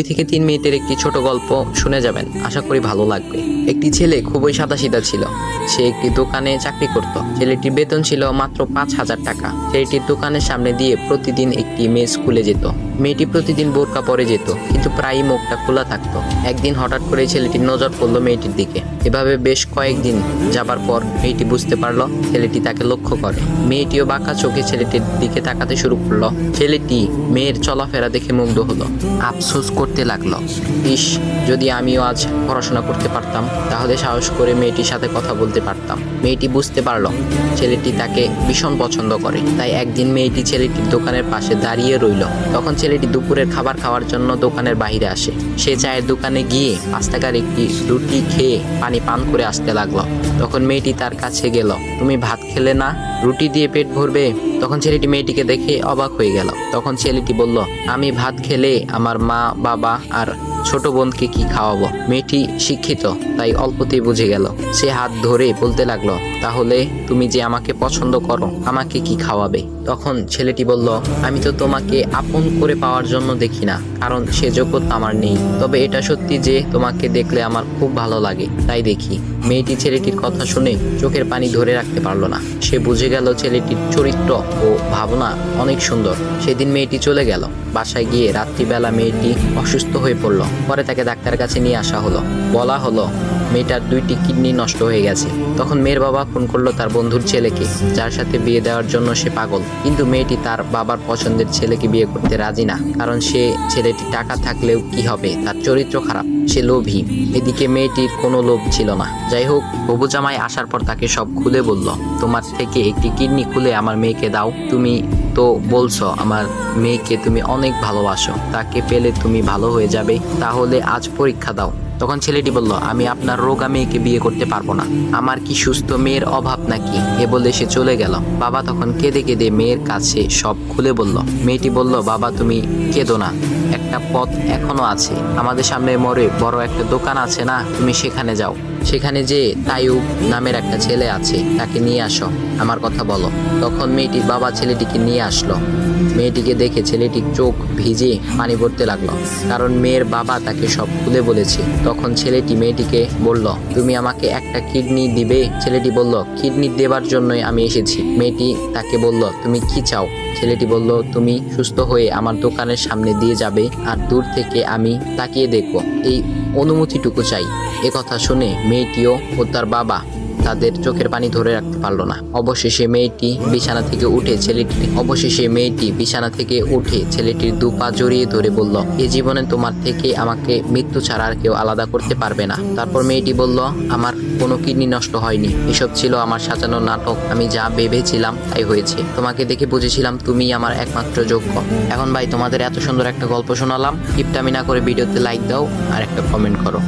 থেকে 3 মিনিটের একটি ছোট গল্প শুনে যাবেন, আশা করি ভালো লাগবে। একটি ছেলে খুবই সাদাসিধা ছিল। সে একটি দোকানে চাকরি করত। ছেলেটির বেতন ছিল মাত্র 5,000 টাকা। ছেলেটির দোকানের সামনে দিয়ে প্রতিদিন একটি মেয়ে স্কুলে যেত। মেয়েটি প্রতিদিন বোরকা পরে যেত, কিন্তু প্রায়ই মুখটা খোলা থাকতো। একদিন হঠাৎ করে ছেলেটির নজর পড়লো মেয়েটির দিকে। এভাবে বেশ কয়েকদিন যাবার পর মেয়েটি বুঝতে পারলো ছেলেটি তাকে লক্ষ্য করে। মেয়েটিও বাঁকা চোখে ছেলেটির দিকে তাকাতে শুরু করলো। ছেলেটি মেয়ের চলাফেরা দেখে মুগ্ধ হলো। আফসোস করতে লাগলো, ইস, যদি আমিও আজ পড়াশোনা করতে পারতাম, তাহলে সাহস করে মেয়েটির সাথে কথা বলতে পারতাম। মেয়েটি বুঝতে পারলো ছেলেটি তাকে ভীষণ পছন্দ করে। তাই একদিন মেয়েটি ছেলেটির দোকানের পাশে দাঁড়িয়ে রইল। তখন ছেলেটি দুপুরের খাবার খাওয়ার জন্য দোকানের বাইরে আসে। সে চায়ের দোকানে গিয়ে 5 টাকার একটি রুটি খেয়ে পানি পান করে আসতে লাগলো। তখন মেয়েটি তার কাছে গেল। তুমি ভাত খেলে না, রুটি দিয়ে পেট ভরবে? তখন ছেলেটি মেয়েটিকে দেখে অবাক হয়ে গেল। তখন ছেলেটি বলল, আমি ভাত খেলে আমার মা, বাবা আর ছোট বোনকে কি খাওয়াবো? মেয়েটি শিক্ষিত, তাই অল্পতেই বুঝে গেল। সে হাত ধরে বলতে লাগলো, তাহলে তুমি যে আমাকে পছন্দ করো, আমাকে কি খাওয়াবে? তখন ছেলেটি বলল, আমি তো তোমাকে আপন করে পাওয়ার জন্য দেখি না, কারণ সে যোগ্যতা আমার নেই। তবে এটা সত্যি যে তোমাকে দেখলে আমার খুব ভালো লাগে, তাই দেখি। মেয়েটি ছেলেটির কথা শুনে চোখের পানি ধরে রাখতে পারলো না। সে বুঝে গেল ছেলেটির চরিত্র ও ভাবনা অনেক সুন্দর। সেদিন মেয়েটি চলে গেল। বাসায় গিয়ে রাত্রিবেলা মেয়েটি অসুস্থ হয়ে পড়ল। পরে তাকে ডাক্তারের কাছে নিয়ে আসা হলো। বলা হলো মেয়েটার 2টি কিডনি নষ্ট হয়ে গেছে। তখন মেয়ের বাবা ফোন করলো তার বন্ধুর ছেলেকে, যার সাথে বিয়ে দেওয়ার জন্য সে পাগল। কিন্তু মেয়েটি তার বাবার পছন্দের ছেলেকে বিয়ে করতে রাজি না, কারণ সে ছেলেটি টাকা থাকলেও কি হবে, তার চরিত্র খারাপ, সে লোভী। এদিকে মেয়েটির কোনো লোভ ছিল না। যাই হোক, হবু জামাই আসার পর তাকে সব খুলে বলল, তোমার থেকে একটি কিডনি খুলে আমার মেয়েকে দাও। তুমি তো বলছো আমার মেয়েকে তুমি অনেক ভালোবাসো, তাকে পেলে তুমি ভালো হয়ে যাবে, তাহলে আজ পরীক্ষা দাও। তখন ছেলেটি বলল, আমি আপনার রোগা মেয়েকে বিয়ে করতে পারবো না, আমার কি সুস্থ মেয়ের অভাব নাকি? এ বলে সে চলে গেল। বাবা তখন কেঁদে কেঁদে মেয়ের কাছে সব খুলে বলল। মেয়েটি বলল, বাবা তুমি কেঁদো না, একটা পথ এখনো আছে। আমাদের সামনে মোড়ে বড় একটা দোকান আছে না, তুমি সেখানে যাও। সেখানে যে তাইয়ুব নামের একটা ছেলে আছে, তাকে নিয়ে আসো, আমার কথা বলো। তখন মেয়েটির বাবা ছেলেটিকে নিয়ে আসলো। মেয়েটিকে দেখে ছেলেটির চোখ ভিজে পানি পড়তে লাগলো, কারণ মেয়ের বাবা তাকে সব খুলে বলেছে। তখন ছেলেটি মেয়েটিকে বলল, তুমি আমাকে একটা কিডনি দিবে? ছেলেটি বলল, কিডনি দেবার জন্যই আমি এসেছি। মেয়েটি তাকে বলল, তুমি কি চাও? ছেলেটি বলল, তুমি সুস্থ হয়ে আমার দোকানের সামনে দিয়ে যাবে, আর দূর থেকে আমি তাকিয়ে দেখব, এই অনুমতিটুকু চাই। এ কথা শুনে মেয়েটিও ও তার বাবা তাদের চোখের পানি ধরে রাখতে পারলো না। অবশেষে মেয়েটি বিছানা থেকে উঠে ছেলেটির 2 পা জড়িয়ে ধরে বলল, এই জীবনে তোমার থেকে আমাকে মৃত্যু ছাড়া আর কেউ আলাদা করতে পারবে না। তারপর মেয়েটি বলল, আমার কোনো কিডনি নষ্ট হয়নি, এসব ছিল আমার সাজানো নাটক। আমি যা ভেবেছিলাম তাই হয়েছে। তোমাকে দেখে বুঝেছিলাম তুমি আমার একমাত্র যোগ্য। এখন ভাই, তোমাদের এত সুন্দর একটা গল্প শোনালাম, কিপটামি না করে ভিডিওতে লাইক দাও আর একটা কমেন্ট করো।